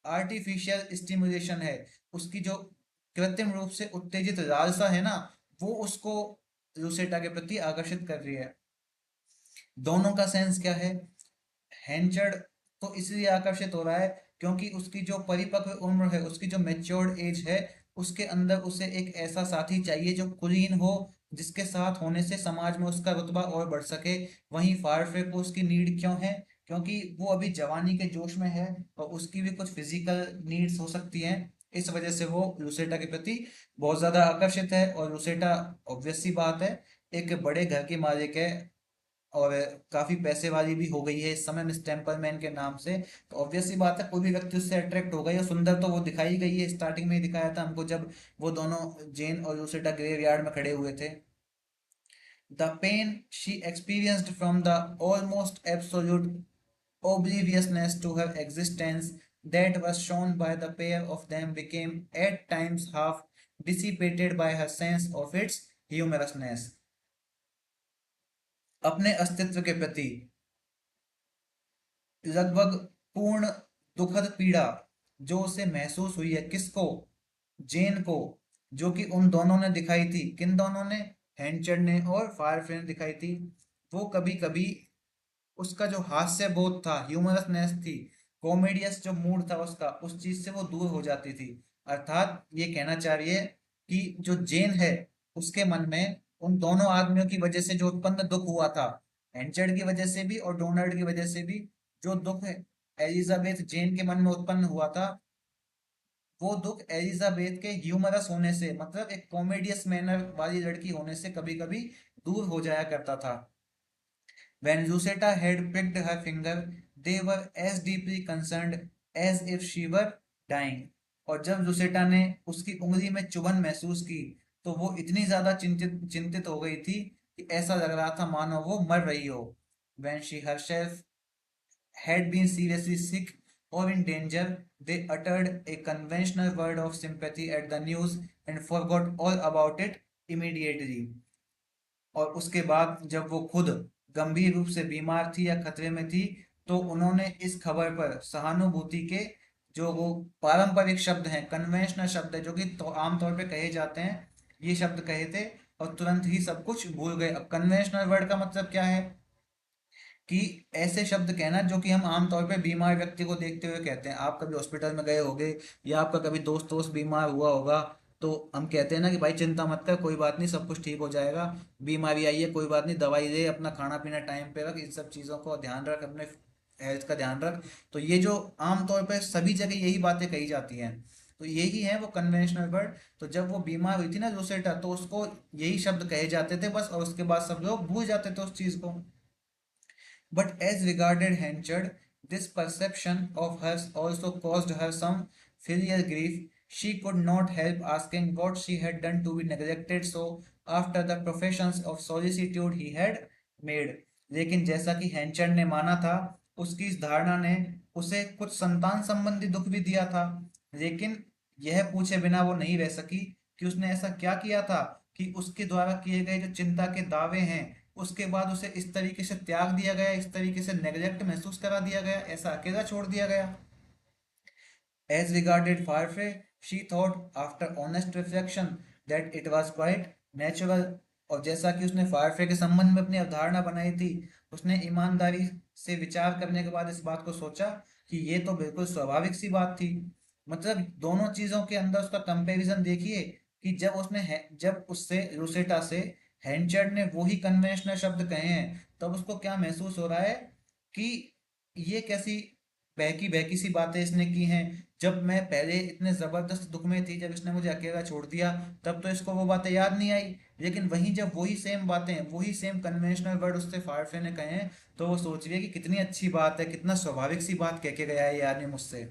आर्टिफिशियल स्टिमुलेशन है, उसकी जो कृत्रिम रूप से उत्तेजित लालसा है ना, वो उसको लूसेटा के प्रति आकर्षित कर रही है। दोनों का सेंस क्या है? हैंचर्ड तो इसलिए आकर्षित हो रहा है क्योंकि उसकी जो परिपक्व उम्र है, उसकी जो मैच्योर्ड एज है, उसके अंदर उसे एक ऐसा साथी चाहिए जो कुलीन हो, जिसके साथ होने से समाज में उसका रुतबा और बढ़ सके। वहीं फायरफ्रे को उसकी नीड क्यों है? क्योंकि वो अभी जवानी के जोश में है, और उसकी भी कुछ फिजिकल नीड्स हो सकती हैं। इस वजह से वो लूसेटा के प्रति बहुत ज्यादा आकर्षित है। और लूसेटा, ऑब्वियस सी बात है, एक बड़े घर की मालिक है, और काफी पैसे वाली भी हो गई है इस समय मिस टेम्पलमैन के नाम से। तो ऑब्वियस सी बात है कोई भी व्यक्ति उससे अट्रैक्ट होगा। या सुंदर तो वो दिखाई गई है, स्टार्टिंग में ही दिखाया था हमको जब वो दोनों, जेन और लूसेटा, ग्रेवयार्ड में खड़े हुए थे। The pain she experienced from the almost absolute obliviousness to her existence that was shown by the pair of them became at times half dissipated by her sense of its humorousness। अपने अस्तित्व के प्रति लगभग पूर्ण दुखद पीड़ा जो उसे महसूस हुई है, किसको? जेन को। जो कि उन दोनों ने दिखाई थी। किन दोनों ने? हैंचर्ड ने और फायरफ्ले ने दिखाई थी। वो कभी कभी, उसका जो हास्य बोध था, ह्यूमरसनेस थी, कॉमेडियस जो मूड था उसका, उस चीज से वो दूर हो जाती थी। अर्थात ये कहना चाह रही है कि जो जेन है, उसके मन में उन दोनों आदमियों की वजह से जो उत्पन्न दुख हुआ था, एंचर्ड की वजह से भी और डोनाल्ड की वजह से भी, जो दुख है एलिजाबेथ जेन के मन में उत्पन्न हुआ था, वो दुख एलिजाबेथ के ह्यूमरस होने से, मतलब एक कॉमेडियस मैनर वाली लड़की होने से कभी कभी दूर हो जाया करता था। When Rosetta had pricked her finger, they were as deeply concerned as if she were dying. और जब जोसेटा ने उसकी उंगली में चुभन महसूस की तो वो इतनी ज्यादा चिंतित चिंतित हो गई थी कि ऐसा लग रहा था मानो वो मर रही हो। When she herself had been seriously sick or in danger, they uttered a conventional word of sympathy at the news and forgot all about it immediately. और उसके बाद जब वो खुद गंभीर रूप से बीमार थी या खतरे में थी तो उन्होंने इस खबर पर सहानुभूति के जो वो पारंपरिक शब्द हैं, कन्वेंशनल शब्द है जो कि तो आमतौर पे कहे जाते हैं, ये शब्द कहे थे और तुरंत ही सब कुछ भूल गए। अब कन्वेंशनल वर्ड का मतलब क्या है कि ऐसे शब्द कहना जो कि हम आमतौर पे बीमार व्यक्ति को देखते हुए कहते हैं। आप कभी हॉस्पिटल में गए होगे या आपका कभी दोस्त दोस्त बीमार हुआ होगा तो हम कहते हैं ना कि भाई चिंता मत कर, कोई बात नहीं, सब कुछ ठीक हो जाएगा, बीमारी आई है कोई बात नहीं, दवाई ले, अपना खाना पीना टाइम पे रख, इन सब चीज़ों को ध्यान रख, अपने हेल्थ का ध्यान रख। तो ये जो आमतौर पर सभी जगह यही बातें कही जाती हैं, तो यही है वो कन्वेंशनल वर्ड। तो जब वो बीमार हुई थी ना जोसेटा तो उसको यही शब्द कहे जाते थे बस, और उसके बाद सब लोग भूल जाते थे उस चीज़ को। But as regarded Henchard, this perception of hers also caused her some filial grief. She could not help asking what she had done to be neglected so after the professions of solicitude he had made. लेकिन जैसा कि हैंचर ने माना था, उसकी इस धारणा ने उसे कुछ संतान संबंधी दुख भी दिया था, लेकिन यह पूछे बिना वो नहीं रह सकी कि उसने ऐसा क्या किया था कि उसके द्वारा किए गए जो चिंता के दावे हैं उसके बाद उसे इस तरीके से त्याग दिया गया, इस तरीके से नेग्लेक्ट महसूस करा दिया गया, ऐसा अकेला छोड़ दिया गया। As regarded Farfre, she thought after honest reflection that it was quite natural। और जैसा कि उसने फारफे के संबंध में अपनी अवधारणा बनाई थी, उसने ईमानदारी से विचार करने के बाद इस बात को सोचा कि ये तो बिल्कुल स्वाभाविक सी बात थी। मतलब दोनों चीजों के अंदर उसका कंपैरिजन देखिए कि जब उससे रूसेटा से हैंचर्ड ने वही कन्वेंशनल शब्द कहे हैं तब उसको क्या महसूस हो रहा है कि ये कैसी बहकी बहकी सी बातें इसने की हैं। जब मैं पहले इतने जबरदस्त दुख में थी, जब इसने मुझे अकेला छोड़ दिया तब तो इसको वो बातें याद नहीं आई, लेकिन वहीं जब वही सेम बातें, वही सेम कन्वेंशनल वर्ड उससे फारफे ने कहे हैं तो वो सोच रही है कि कितनी अच्छी बात है, कितना स्वाभाविक सी बात कह के गया है ये आदमी मुझसे।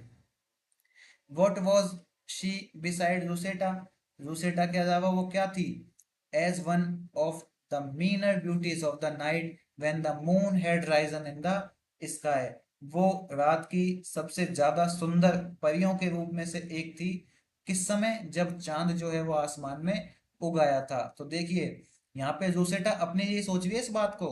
What was she beside Lucetta, Lucetta के अलावा वो क्या थी? As one of the meaner beauties of the night when the moon had risen in the sky, वो रात की सबसे ज्यादा सुंदर परियों के रूप में से एक थी। किस समय? जब चांद जो है वो आसमान में उग आया था। तो देखिए यहाँ पे रूसेटा अपने लिए सोच रही है इस बात को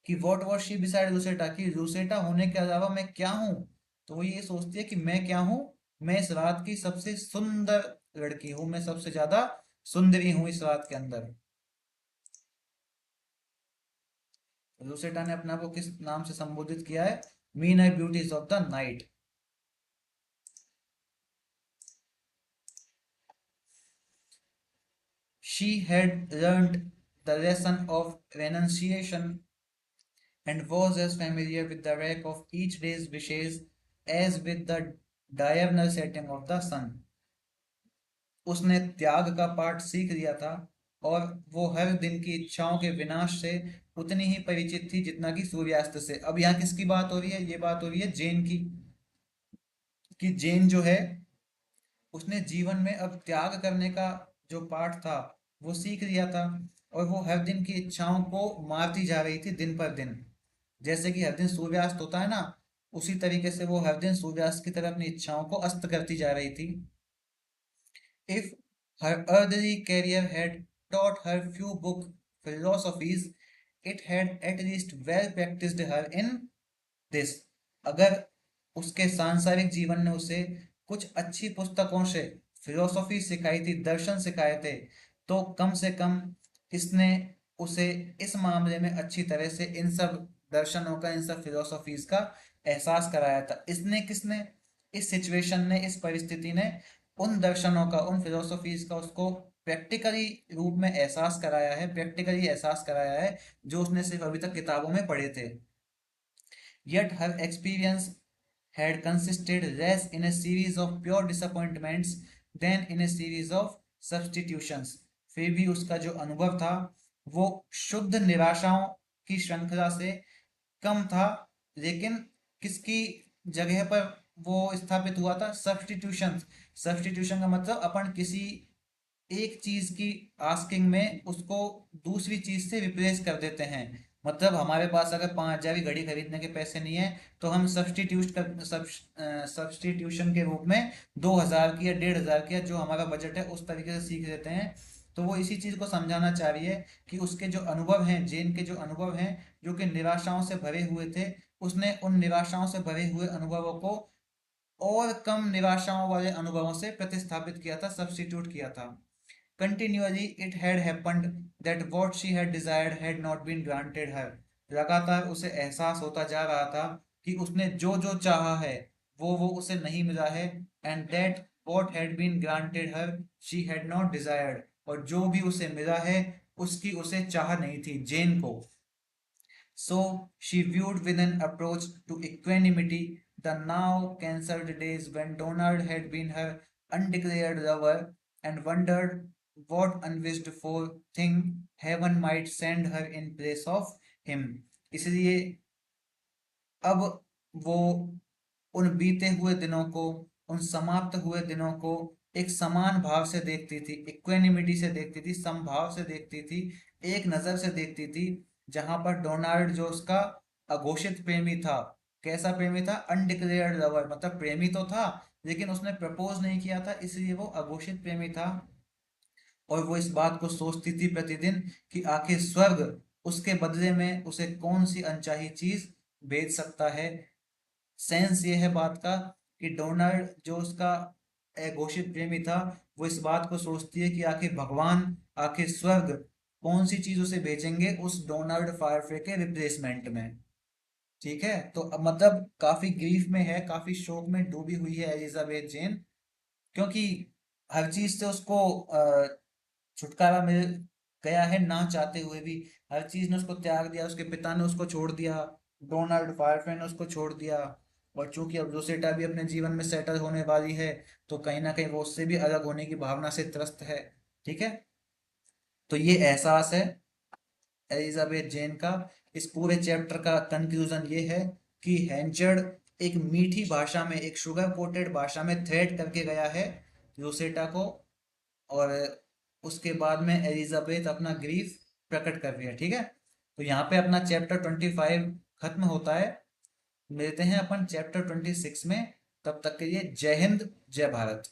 कि वॉट वॉज शी बिसाइड रूसेटा, कि रूसेटा होने के अलावा मैं क्या हूँ। तो वो ये सोचती है कि मैं क्या हूँ, मैं इस रात की सबसे सुंदर लड़की हूँ, मैं सबसे ज्यादा सुंदरी हूँ इस रात के अंदर। रूसेटा ने अपने आप को किस नाम से संबोधित किया है? Meaner beauties of the night. She had learned the lesson of renunciation and was as familiar with the wreck of each day's wishes as with the diurnal setting of the sun। उसने त्याग का पाठ सीख लिया था और वो हर दिन की इच्छाओं के विनाश से उतनी ही परिचित थी जितना कि सूर्यास्त से। अब यहाँ किसकी बात हो रही है? ये बात हो रही है जेन की, कि जेन जो है उसने जीवन में अब त्याग करने का जो पाठ था वो सीख लिया था और वो हर दिन की इच्छाओं को मारती जा रही थी दिन पर दिन। जैसे कि हर दिन सूर्यास्त होता है ना, उसी तरीके से वो हर दिन सूर्यास्त की तरह अपनी इच्छाओं को अस्त करती जा रही थी। If her earthly career had taught her few book philosophies, it had at least well practiced her in this। अगर उसके सांसारिक जीवन ने उसे कुछ अच्छी पुस्तकों से फिलोसॉफी सिखाई थी, दर्शन सिखाए थे, तो कम से कम इसने उसे इस मामले में अच्छी तरह से इन सब दर्शनों का, इन सब फिलोसॉफीज का एहसास कराया था। इसने किसने? इस सिचुएशन ने, इस परिस्थिति ने उन दर्शनों का, उन फिलोसॉफीज का उसको प्रैक्टिकली रूप में एहसास कराया है, प्रैक्टिकली एहसास कराया है जो उसने सिर्फ अभी तक किताबों में पढ़े थे। Yet her experience had consisted less in a series of pure disappointments than in a series of substitutions. फिर भी उसका जो अनुभव था वो शुद्ध निराशाओं की श्रृंखला से कम था, लेकिन किसकी जगह पर वो स्थापित हुआ था? सब्स्टिट्यूशन। सब्स्टिट्यूशन का मतलब अपन किसी एक चीज की आस्किंग में उसको दूसरी चीज से रिप्लेस कर देते हैं। मतलब हमारे पास अगर 5,000 की घड़ी खरीदने के पैसे नहीं है तो हम सब्स्टिट्यूशन के रूप में 2,000 की या 1,500 की या जो हमारा बजट है उस तरीके से सीख लेते हैं। तो वो इसी चीज को समझाना चाह रही है कि उसके जो अनुभव हैं, जेन के जो अनुभव हैं जो कि निराशाओं से भरे हुए थे, उसने उन निराशाओं से भरे हुए अनुभवों को और कम निराशाओं वाले अनुभवों से प्रतिस्थापित किया था, सब्स्टिट्यूट किया था। Continually it had happened that what she had desired had not been granted her. लगातार उसे एहसास होता जा रहा था कि उसने जो जो चाहा है वो उसे नहीं मिला है। And that what had been granted her she had not desired. और जो भी उसे मिला है उसकी उसे चाह नहीं थी, जेन को। So she viewed with an approach to equanimity the now cancelled days when Donald had been her undeclared lover, and wondered what unwished for thing heaven might send her in place of him. इसलिए अब वो उन बीते हुए दिनों को, उन समाप्त हुए दिनों को एक समान भाव से देखती थी, इक्वेनिमिटी से देखती थी, समभाव से देखती थी, एक नजर से देखती थी। जहां पर डोनाल्ड जो उसका अघोषित प्रेमी था, कैसा प्रेमी था? अनडिक्लेयर्ड लवर, मतलब प्रेमी तो था लेकिन उसने प्रपोज नहीं किया था, इसलिए वो अघोषित प्रेमी था। और वो इस बात को सोचती थी प्रतिदिन कि आखिर स्वर्ग उसके बदले में उसे कौन सी अनचाही चीज भेज सकता है। सेंस ये है बात का कि डोनाल्ड जो उसका घोषित प्रेमी था, वो इस बात को सोचती है कि आखिर भगवान, आखिर स्वर्ग कौन सी चीज उसे भेजेंगे उस डोनाल्ड फायरफ्रे के रिप्लेसमेंट में। ठीक है, तो अब मतलब काफी ग्रीफ में है, काफी शोक में डूबी हुई है एलिजाबेथ जेन, क्योंकि हर चीज से उसको छुटकारा मिल गया है ना चाहते हुए भी। हर चीज ने उसको त्याग दिया, उसके पिता ने उसको छोड़ दिया, डोनाल्ड फायरफ्रे ने उसको छोड़ दिया। और चूंकि अब रोसेटा भी अपने जीवन में सेटल होने वाली है तो कहीं ना कहीं वो उससे भी अलग होने की भावना से त्रस्त है। ठीक है, तो ये एहसास है एलिजाबेथ जेन का। इस पूरे चैप्टर का कंक्लूजन ये है कि हैंचर्ड एक मीठी भाषा में, एक शुगर कोटेड भाषा में थ्रेट करके गया है रोसेटा को, और उसके बाद में एलिजाबेथ अपना ग्रीफ प्रकट कर रही है। ठीक है, तो यहाँ पे अपना चैप्टर 25 खत्म होता है। मिलते हैं अपन चैप्टर 26 में, तब तक के लिए जय हिंद, जय भारत।